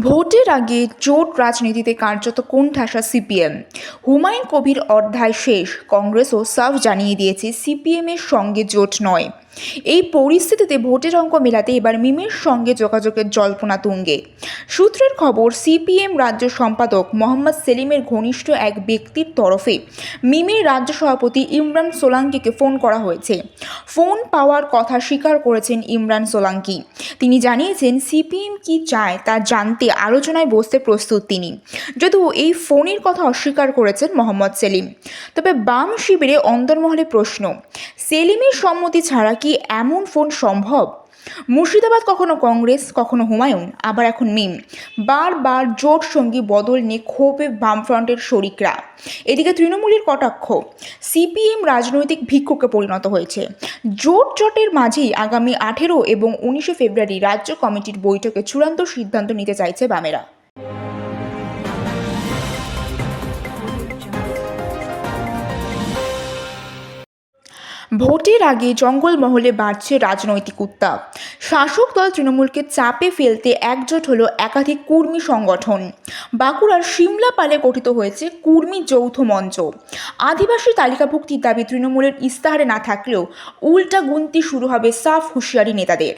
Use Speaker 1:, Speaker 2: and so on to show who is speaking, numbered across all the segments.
Speaker 1: ভোটের আগে জোট রাজনীতিতে কার্যত কোণঠাসা সিপিএম। হুমায়ুন কবির অধ্যায় শেষ, কংগ্রেসও সাফ জানিয়ে দিয়েছে সিপিএমের সঙ্গে জোট নয়। এই পরিস্থিতিতে ভোটের অঙ্ক মেলাতে এবার মিমের সঙ্গে যোগাযোগের জল্পনা তুঙ্গে। সূত্রের খবর, সিপিএম রাজ্য সম্পাদক মোহাম্মদ সেলিমের ঘনিষ্ঠ এক ব্যক্তির তরফে মিমের রাজ্য সভাপতি ইমরান সোলাঙ্কিকে ফোন করা হয়েছে। ফোন পাওয়ার কথা স্বীকার করেছেন ইমরান সোলাঙ্কি। তিনি জানিয়েছেন সিপিএম কি চায় তা জানতে আলোচনায় বসতে প্রস্তুত তিনি, যদিও এই ফোনের কথা অস্বীকার করেছেন মোহাম্মদ সেলিম। তবে বাম শিবিরে অন্দরমহলে প্রশ্ন, সেলিমের সম্মতি ছাড়া কি এমন ফোন সম্ভব? মুর্শিদাবাদ কখনো কংগ্রেস, কখনো হুমায়ুন, আবার এখন মিম। বারবার জোট সঙ্গী বদল নিয়ে ক্ষোভে বামফ্রন্টের শরিকরা। এদিকে তৃণমূলের কটাক্ষ, সিপিএম রাজনৈতিক ভিক্ষুকে পরিণত হয়েছে। জোটের মাঝেই আগামী 18 এবং 19 ফেব্রুয়ারি রাজ্য কমিটির বৈঠকে চূড়ান্ত সিদ্ধান্ত নিতে চাইছে বামেরা। ভোটের আগে জঙ্গলমহলে বাড়ছে রাজনৈতিক উত্তাপ। শাসক দল তৃণমূলকে চাপে ফেলতে একজোট হলো একাধিক কুর্মী সংগঠন। বাঁকুড়ার সিমলাপালে গঠিত হয়েছে কুর্মী যৌথ মঞ্চ। আদিবাসী তালিকাভুক্তির দাবি তৃণমূলের ইস্তাহারে না থাকলেও উল্টা গুনতি শুরু হবে সাফ হুঁশিয়ারি নেতাদের।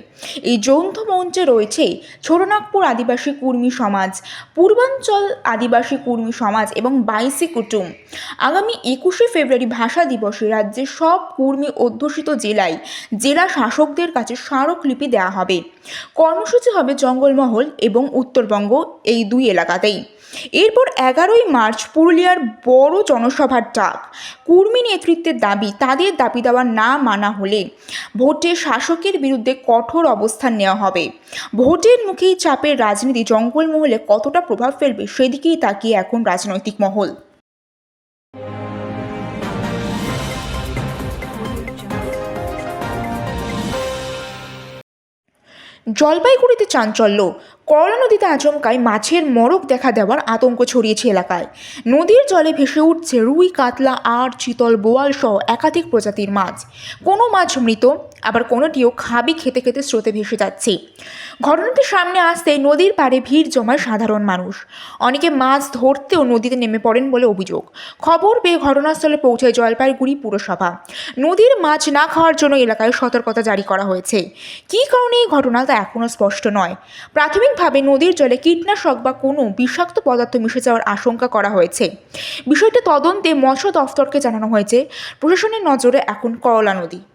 Speaker 1: এই যৌথ মঞ্চে রয়েছে ছোটনাগপুর আদিবাসী কুর্মী সমাজ, পূর্বাঞ্চল আদিবাসী কুর্মী সমাজ এবং বাইসি কুটুম। আগামী 21 ফেব্রুয়ারি ভাষা দিবসে রাজ্যের সব কুর্মী অধ্যুষিত জেলায় জেলা শাসকদের কাছে স্মারকলিপি দেওয়া হবে। কর্মসূচি হবে জঙ্গলমহল এবং উত্তরবঙ্গ, এই দুই এলাকাতেই। এরপর 11ই মার্চ পুরুলিয়ার বড় জনসভার ডাক। কুর্মী নেতৃত্বের দাবি, তাদের দাবি দেওয়া না মানা হলে ভোটে শাসকের বিরুদ্ধে কঠোর অবস্থান নেওয়া হবে। ভোটের মুখেই চাপের রাজনীতি জঙ্গলমহলে কতটা প্রভাব ফেলবে সেদিকেই তাকিয়ে এখন রাজনৈতিক মহল। জলপাইগুড়িতে চাঞ্চল্য, করলা নদীতে আচমকায় মাছের মড়ক দেখা দেওয়ার আতঙ্ক ছড়িয়েছে এলাকায়। নদীর জলে ভেসে উঠছে রুই, কাতলা, আর চিতল, বোয়াল সহ একাধিক প্রজাতির মাছ। কোনো মাছ মৃত, আবার কোনোটিও খাবি খেতে খেতে স্রোতে ভেসে যাচ্ছে। ঘটনাটি সামনে আসতেই নদীর পাড়ে ভিড় জমায় সাধারণ মানুষ। অনেকে মাছ ধরতেও নদীতে নেমে পড়েন বলে অভিযোগ। খবর পেয়ে ঘটনাস্থলে পৌঁছায় জলপাইগুড়ি পুরসভা। নদীর মাছ না খাওয়ার জন্য এলাকায় সতর্কতা জারি করা হয়েছে। কী কারণে এই ঘটনা তা এখনও স্পষ্ট নয়। প্রাথমিকভাবে নদীর জলে কীটনাশক বা কোনো বিষাক্ত পদার্থ মিশে যাওয়ার আশঙ্কা করা হয়েছে। বিষয়টি তদন্তে মৎস্য দফতরকে জানানো হয়েছে। প্রশাসনের নজরে এখন করলা নদী।